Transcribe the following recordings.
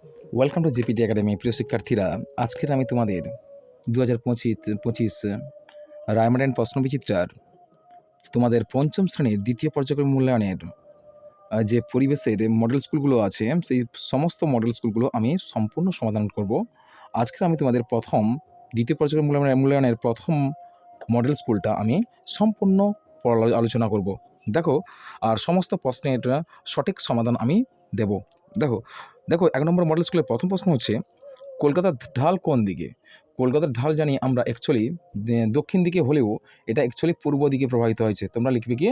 Welcome to GPT academy. প্রিয় শিক্ষার্থীরা, আজকের আমি তোমাদের 2025 রায়মার্ড অ্যান্ড প্রশ্নবিচিত্রার তোমাদের পঞ্চম শ্রেণীর দ্বিতীয় পর্যায়ক্রমিক মূল্যায়নের যে পরিবেশের মডেল স্কুলগুলো আছে, সেই সমস্ত মডেল স্কুলগুলো আমি সম্পূর্ণ সমাধান করব। আজকের আমি তোমাদের দ্বিতীয় পর্যায়ক্রমিক মূল্যায়নের প্রথম মডেল স্কুলটা আমি সম্পূর্ণ আলোচনা করব। দেখো, আর সমস্ত প্রশ্নের সঠিক সমাধান আমি দেব। দেখো দেখো 1 নম্বর মডেল স্কুলের প্রথম প্রশ্ন হচ্ছে, কলকাতার ঢাল কোন দিকে? কলকাতার ঢাল জানি আমরা অ্যাকচুয়ালি দক্ষিণ দিকে হলেও এটা অ্যাকচুয়ালি পূর্ব দিকে প্রবাহিত হয়েছে। তোমরা লিখবে কি?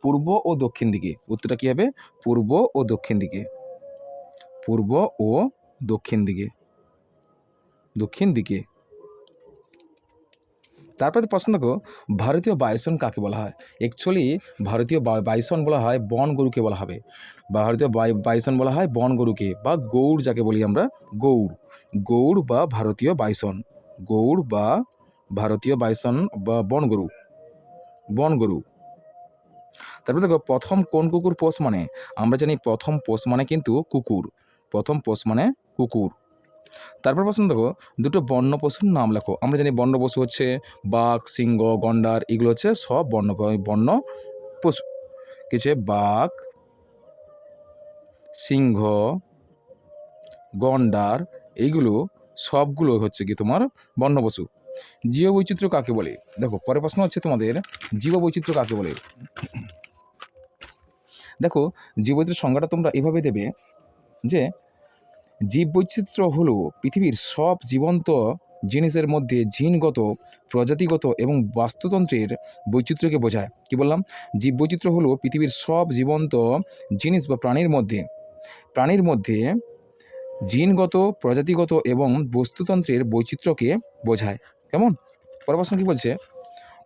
পূর্ব ও দক্ষিণ দিকে। উত্তরটা কী হবে? পূর্ব ও দক্ষিণ দিকে। পূর্ব ও দক্ষিণ দিকে। দক্ষিণ দিকে। তারপরে প্রশ্ন দেখো, ভারতীয় বাইসন কাকে বলা হয়? অ্যাকচুয়ালি ভারতীয় বাইসন বলা হয় বন গরুকে বলা হবে। ভারতীয় বাইসন বলা হয় বন গরুকে, বা গৌড় যাকে বলি আমরা, গৌড়। গৌড় বা ভারতীয় বাইসন। গৌড় বা ভারতীয় বাইসন বা বনগরু। বনগরু। তারপরে দেখো, প্রথম কোন কুকুর পোষ মানে? আমরা জানি প্রথম পোষ মানে কিন্তু কুকুর। প্রথম পোষ মানে কুকুর। তারপর প্রশ্ন দেখো, দুটো বন্য পশুর নাম লেখো। আমরা জানি বন্য পশু হচ্ছে বাঘ, সিংহ, গন্ডার, এগুলো হচ্ছে সব বন্য পশু। কিছু বাঘ, সিংহ, গন্ডার, এইগুলো সবগুলো হচ্ছে কি তোমার বন্য পশু। জীববৈচিত্র্য কাকে বলে? দেখো, পরের প্রশ্ন হচ্ছে তোমাদের, জীববৈচিত্র্য কাকে বলে? দেখো, জীববৈচিত্র্য সংজ্ঞাটা তোমরা এভাবে দেবে যে, জীববৈচিত্র্য হলো পৃথিবীর সব জীবন্ত জিনিসের মধ্যে জিনগত, প্রজাতিগত এবং বাস্তুতন্ত্রের বৈচিত্র্যকে বোঝায়। কি বললাম? জীববৈচিত্র্য হলো পৃথিবীর সব জীবন্ত জিনিস বা প্রাণীর মধ্যে জিনগত, প্রজাতিগত এবং বস্তুতন্ত্রের বৈচিত্র্যকে বোঝায়। কেমন? পরের প্রশ্ন কী বলছে?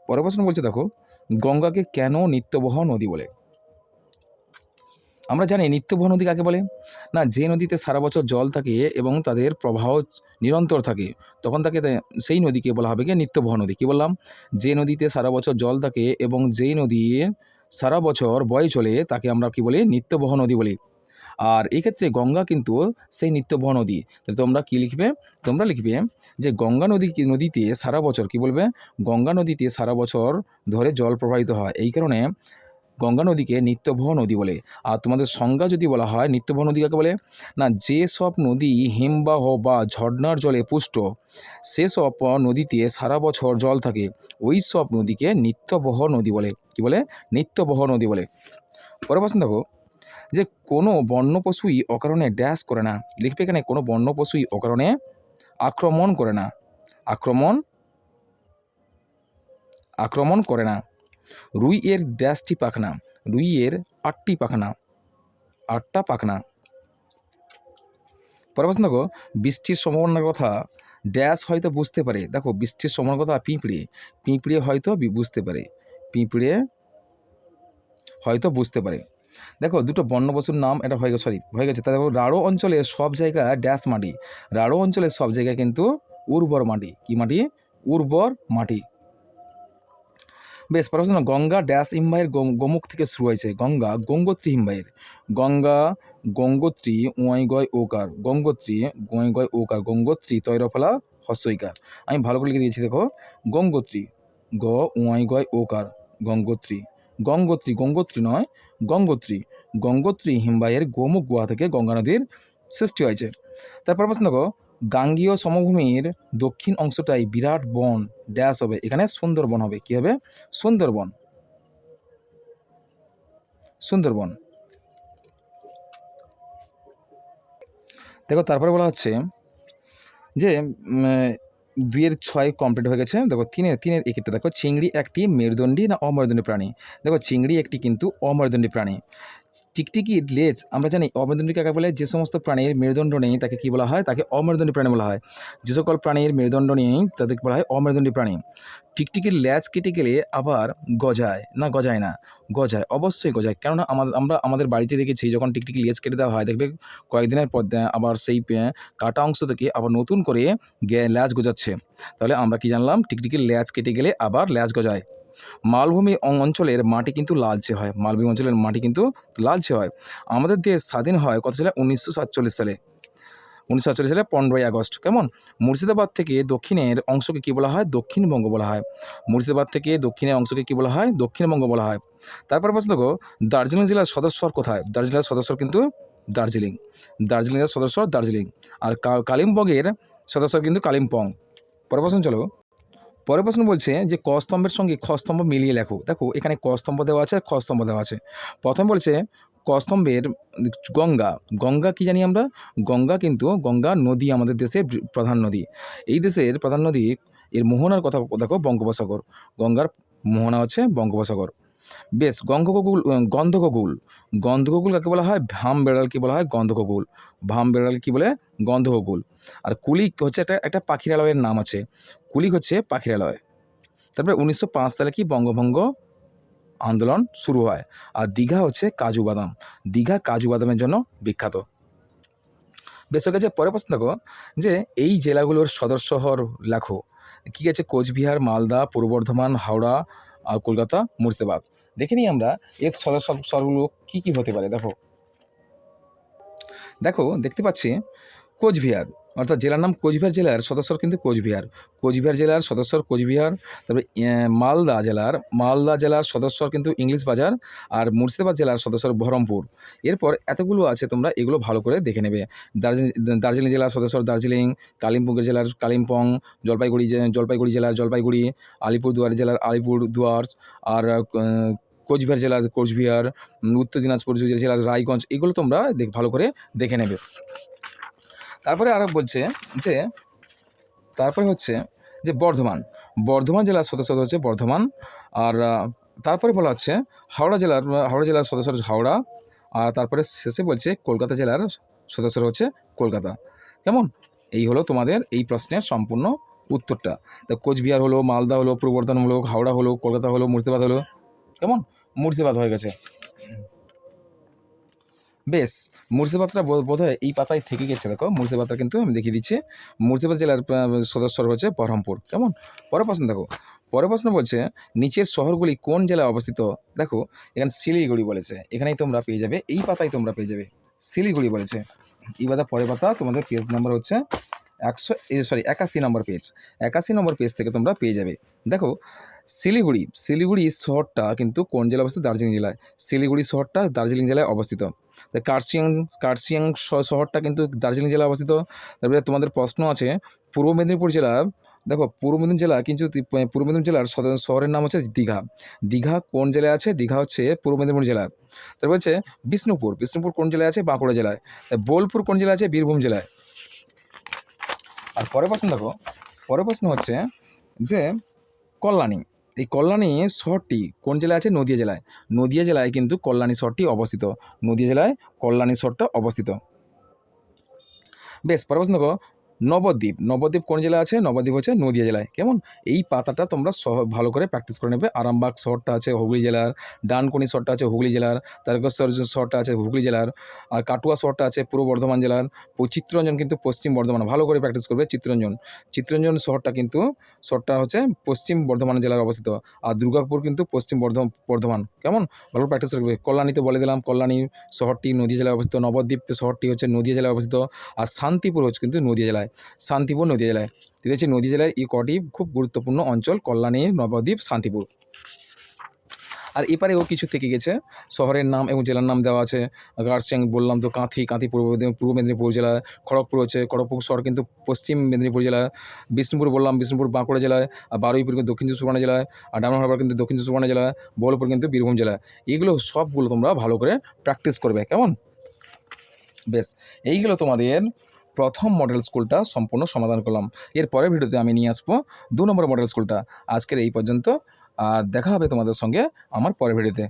পরের প্রশ্ন বলছে, দেখো, গঙ্গাকে কেন নিত্যবহ নদী বলে? আমরা জানি নিত্যবহ নদী কাকে বলে? না, যে নদীতে সারা বছর জল থাকে এবং তাদের প্রবাহ নিরন্তর থাকে, তখন তাকে সেই নদীকে বলা হবে কি? নিত্যবহ নদী। কী বললাম? যে নদীতে সারা বছর জল থাকে এবং যেই নদী সারা বছর বয়ে চলে, তাকে আমরা কি বলি? নিত্যবহ নদী বলি। আর এক্ষেত্রে গঙ্গা কিন্তু সেই নিত্যবহ নদী। তোমরা কি লিখবে? তোমরা লিখবে যে গঙ্গা নদীতে সারা বছর, কি বলবে? গঙ্গা নদীতে সারা বছর ধরে জল প্রবাহিত হয়, এই কারণে গঙ্গা নদীকে নিত্যবহ নদী বলে। আর তোমাদের সংজ্ঞা যদি বলা হয়, নিত্যবহ নদী কাকে বলে? না, যেসব নদী হিমবাহ বা ঝর্ণার জলে পুষ্ট, সেসব নদীতে সারা বছর জল থাকে, ওই সব নদীকে নিত্যবহ নদী বলে। কি বলে? নিত্যবহ নদী বলে। পরের প্রশ্ন দেখো, যে কোনো বন্য পশুই অকারণে ড্যাশ করে না। লিখবে এখানে, কোনো বন্য পশুই অকারণে আক্রমণ করে না। আক্রমণ করে না। রুই এর ড্যাশটি পাখনা? রুই এর 8টি পাখনা। 8টা পাখনা। পরের প্রশ্ন দেখো, বৃষ্টির সম্ভাবনার কথা ড্যাশ হয়তো বুঝতে পারে। দেখো, বৃষ্টির সম্ভাবনার কথা পিঁপড়ে হয়তো বুঝতে পারে। পিঁপড়ে হয়তো বুঝতে পারে। দেখো, দুটো বন্য পশুর নাম এটা হয়ে গেছে। তারপর রাঢ় অঞ্চলের সব জায়গায় ড্যাশ মাটি। রাঢ় অঞ্চলের সব জায়গায় কিন্তু উর্বর মাটি। কি মাটি? উর্বর মাটি। বেশ, প্রশ্ন, গঙ্গা ড্যাশ হিমবাহের গোমুখ থেকে শুরু হয়েছে? গঙ্গা গঙ্গোত্রী হিমবাহের। গঙ্গা গঙ্গোত্রী উঁয়াই গয় ওকার। গঙ্গোত্রী গুঁয়াই গয় ওকার। গঙ্গোত্রী তৈরফলা হস্যইকার। আমি ভালো করে লিখে দিয়েছি, দেখো, গঙ্গোত্রী, গ উঁয়াই গয় ওকার। গঙ্গোত্রী। গঙ্গোত্রী নয়, গঙ্গোত্রী। গঙ্গোত্রী হিমবাহের গোমুখ গুহা থেকে গঙ্গা নদীর সৃষ্টি হয়েছে। তারপর প্রশ্ন দেখো, গাঙ্গীয় সমভূমির দক্ষিণ অংশটাই বিরাট বন ড্যাশ হবে? এখানে সুন্দরবন হবে। কি হবে? সুন্দরবন। সুন্দরবন। দেখো, তারপরে বলা হচ্ছে যে 2-এর 6 কমপ্লিট হয়ে গেছে। দেখো, 3-এর একেরটা দেখো, চিংড়ি একটি মেরুদণ্ডী না অমেরুদণ্ডী প্রাণী? দেখো, চিংড়ি একটি কিন্তু অমেরুদণ্ডী প্রাণী। টিকটিকির লেজ আমরা জানি অমেরুদণ্ডী কাকে বলে? যে সমস্ত প্রাণীর মেরুদণ্ড নেই তাকে কি বলা হয়? তাকে অমেরুদণ্ডী প্রাণী বলা হয়। যে সকল প্রাণীর মেরুদণ্ড নেই তাদেরকে বলা হয় অমেরুদণ্ডী প্রাণী। টিকটিকির ল্যাজ কেটে গেলে আবার গজায় না? গজায় না? গজায়, অবশ্যই গজায়। কেননা আমরা আমাদের বাড়িতে দেখেছি, যখন টিকটিকির লেজ কেটে দেওয়া হয়, দেখবে কয়েকদিনের পর আবার সেই কাটা অংশ থেকে আবার নতুন করে ল্যাজ গজাচ্ছে। তাহলে আমরা কি জানলাম? টিকটিকির ল্যাজ কেটে গেলে আবার ল্যাজ গজায়। মালভূমি অঞ্চলের মাটি কিন্তু লালচে হয়। মালভূমি অঞ্চলের মাটি কিন্তু লালচে হয়। আমাদের দেশ স্বাধীন হয় কত সালে? 1947 সালে। 1948 সালে 15ই আগস্ট। কেমন? মুর্শিদাবাদ থেকে দক্ষিণের অংশকে কী বলা হয়? দক্ষিণবঙ্গ বলা হয়। মুর্শিদাবাদ থেকে দক্ষিণের অংশকে কী বলা হয়? দক্ষিণবঙ্গ বলা হয়। তারপর প্রশ্ন দেখো, দার্জিলিং জেলার সদর শহর কোথায়? দার্জিলিং জেলার সদর শহর কিন্তু দার্জিলিং। দার্জিলিং জেলার সদর শহর দার্জিলিং। আর কালিম্পংয়ের সদর শহর কিন্তু কালিম্পং। পরের প্রশ্ন চলো। পরের প্রশ্ন বলছে যে ক স্তম্ভের সঙ্গে খ স্তম্ভ মিলিয়ে লেখো। দেখো এখানে ক স্তম্ভ দেওয়া আছে আর খ স্তম্ভ দেওয়া আছে। প্রথম বলছে ক স্তম্ভের গঙ্গা। গঙ্গা কি জানি আমরা? গঙ্গা নদী আমাদের দেশের প্রধান নদী। এই দেশের প্রধান নদী, এর মোহনার কথা দেখো বঙ্গোপসাগর। গঙ্গার মোহনা হচ্ছে বঙ্গোপসাগর। বেশ, গন্ধকগুল। গন্ধকগুল কাকে বলা হয়? ভাম বেড়াল কি বলা হয়? গন্ধকগুল। ভাম বেড়াল কি বলে? গন্ধকগুল। আর কুলিক হচ্ছে একটা পাখিরালয়ের নাম আছে। কুলিক হচ্ছে পাখিরালয়। তারপরে 1905 সালে কি বঙ্গভঙ্গ আন্দোলন শুরু হয়। আর দীঘা হচ্ছে কাজু বাদাম। দীঘা কাজু বাদামের জন্য বিখ্যাত। বেশ, হয়ে গেছে। পরে প্রশ্ন দেখো যে এই জেলাগুলোর সদর শহর লেখো। কী আছে? কোচবিহার, মালদা, পূর্ব বর্ধমান, হাওড়া, আর কলকাতা, মুর্শিদাবাদ। দেখে নিই আমরা এর সদর শহরগুলো কী কী হতে পারে। দেখো দেখতে পাচ্ছি কোচবিহার, অর্থাৎ জেলার নাম কোচবিহার, জেলার সদস্য কিন্তু কোচবিহার। কোচবিহার জেলার সদস্য কোচবিহার। তারপরে মালদা জেলার সদস্য কিন্তু ইংলিশ বাজার। আর মুর্শিদাবাদ জেলার সদস্য বহরমপুর। এরপর এতগুলো আছে, তোমরা এগুলো ভালো করে দেখে নেবে। দার্জিলিং জেলার সদস্য দার্জিলিং, কালিম্পংয়ের জেলার কালিম্পং, জলপাইগুড়ি জেলার জলপাইগুড়ি, আলিপুরদুয়ার জেলার আলিপুরদুয়ার, আর কোচবিহার জেলার কোচবিহার, উত্তর দিনাজপুর জেলার রায়গঞ্জ। এগুলো তোমরা ভালো করে দেখে নেবে। তারপরে আরও বলছে যে বর্ধমান জেলার সদস্য হচ্ছে বর্ধমান। আর তারপরে বলা হচ্ছে হাওড়া জেলার সদস্য হাওড়া। আর তারপরে শেষে বলছে কলকাতা জেলার সদস্য হচ্ছে কলকাতা। কেমন? এই হলো তোমাদের এই প্রশ্নের সম্পূর্ণ উত্তরটা। তা কোচবিহার হলো, মালদা হলো, পূর্ব বর্ধমান হলো, হাওড়া হলো, কলকাতা হলো, মুর্শিদাবাদ হলো। কেমন? মুর্শিদাবাদ হয়ে গেছে। বেশ, মুর্শিদাবাদটা বোধহয় এই পাতায় থেকে গেছে। দেখো মুর্শিদাবাদটা কিন্তু আমি দেখিয়ে দিচ্ছি। মুর্শিদাবাদ জেলার সদস্য হচ্ছে বহরমপুর। কেমন? পরের প্রশ্ন দেখো। পরের প্রশ্ন বলছে নিচের শহরগুলি কোন জেলায় অবস্থিত? দেখো এখানে শিলিগুড়ি বলেছে। এখানেই তোমরা পেয়ে যাবে, এই পাতায় তোমরা পেয়ে যাবে শিলিগুড়ি বলেছে। এই পরের পাতা তোমাদের পেজ নাম্বার হচ্ছে 81 নম্বর পেজ। 81 নম্বর পেজ থেকে তোমরা পেয়ে যাবে। দেখো শিলিগুড়ি শহরটা কিন্তু কোন জেলায় অবস্থিত? দার্জিলিং জেলায়। শিলিগুড়ি শহরটা দার্জিলিং জেলায় অবস্থিত। কার্শিয়াং শহরটা কিন্তু দার্জিলিং জেলায় অবস্থিত। তারপরে তোমাদের প্রশ্ন আছে পূর্ব মেদিনীপুর জেলা। দেখো পূর্ব মেদিনীপুর জেলা কিন্তু পূর্ব মেদিনীপুর জেলার শহরের নাম হচ্ছে দীঘা। দীঘা কোন জেলায় আছে? দীঘা হচ্ছে পূর্ব মেদিনীপুর জেলায়। তারপর হচ্ছে বিষ্ণুপুর কোন জেলায় আছে? বাঁকুড়া জেলায়। বোলপুর কোন জেলায় আছে? বীরভূম জেলায়। আর পরের প্রশ্ন দেখো। পরের প্রশ্ন হচ্ছে যে কল্যাণী। এই কল্যাণী শহরটি কোন জেলায় আছে? নদিয়া জেলায়। নদিয়া জেলায় কিন্তু কল্যাণী শহরটি অবস্থিত। নদিয়া জেলায় কল্যাণী শহরটা অবস্থিত। বেশ, পরের প্রশ্ন দেখো নবদ্বীপ কোন জেলায় আছে? নবদ্বীপ হচ্ছে নদিয়া জেলায়। কেমন? এই পাতাটা তোমরা ভালো করে প্র্যাকটিস করে নেবে। আরামবাগ শহরটা আছে হুগলি জেলার। ডানকুনি শহরটা আছে হুগলি জেলার। তারকেশ্বর শহরটা আছে হুগলি জেলার। আর কাটুয়া শহরটা আছে পূর্ব বর্ধমান জেলার। চিত্তরঞ্জন কিন্তু পশ্চিম বর্ধমান। ভালো করে প্র্যাকটিস করবে। চিত্তরঞ্জন শহরটা হচ্ছে পশ্চিম বর্ধমান জেলার অবস্থিত। আর দুর্গাপুর কিন্তু পশ্চিম বর্ধমান। কেমন? ভালো প্র্যাকটিস করবে। কল্যাণীতে বলে দিলাম, কল্যাণী শহরটি নদিয়া জেলায় অবস্থিত। নবদ্বীপ শহরটি হচ্ছে নদিয়া জেলায় অবস্থিত। আর শান্তিপুর হচ্ছে কিন্তু নদিয়া জেলায়। নদিয়া জেলায়। ঠিক আছে, নদিয়া জেলায় এই কটি খুব গুরুত্বপূর্ণ অঞ্চল: কল্যাণী, নবদ্বীপ, শান্তিপুর। আর এপারেও কিছু থেকে গেছে, শহরের নাম এবং জেলার নাম দেওয়া আছে। গার্সিয়াং বললাম তো, কাঁথি পূর্ব মেদিনীপুর জেলা। খড়গপুর হচ্ছে খড়গপুর শহর কিন্তু পশ্চিম মেদিনীপুর জেলা। বিষ্ণুপুর বললাম, বিষ্ণুপুর বাঁকুড়া জেলায়। আর বারুইপুর কিন্তু দক্ষিণ চব্বিশ পরগনা জেলায়। আর ডায়মন্ড হারবার কিন্তু দক্ষিণ চব্বিশ পরগনা জেলায়। বোলপুর কিন্তু বীরভূম জেলায়। এইগুলো সবগুলো তোমরা ভালো করে প্র্যাকটিস করবে। কেমন? বেশ, এইগুলো তোমাদের প্রথম মডেল স্কুলটা সম্পূর্ণ সমাধান করলাম। এর পরের ভিডিওতে আমি নিয়ে আসবো 2 নম্বর মডেল স্কুলটা। আজকের এই পর্যন্ত, আর দেখা হবে তোমাদের সঙ্গে আমার পরের ভিডিওতে।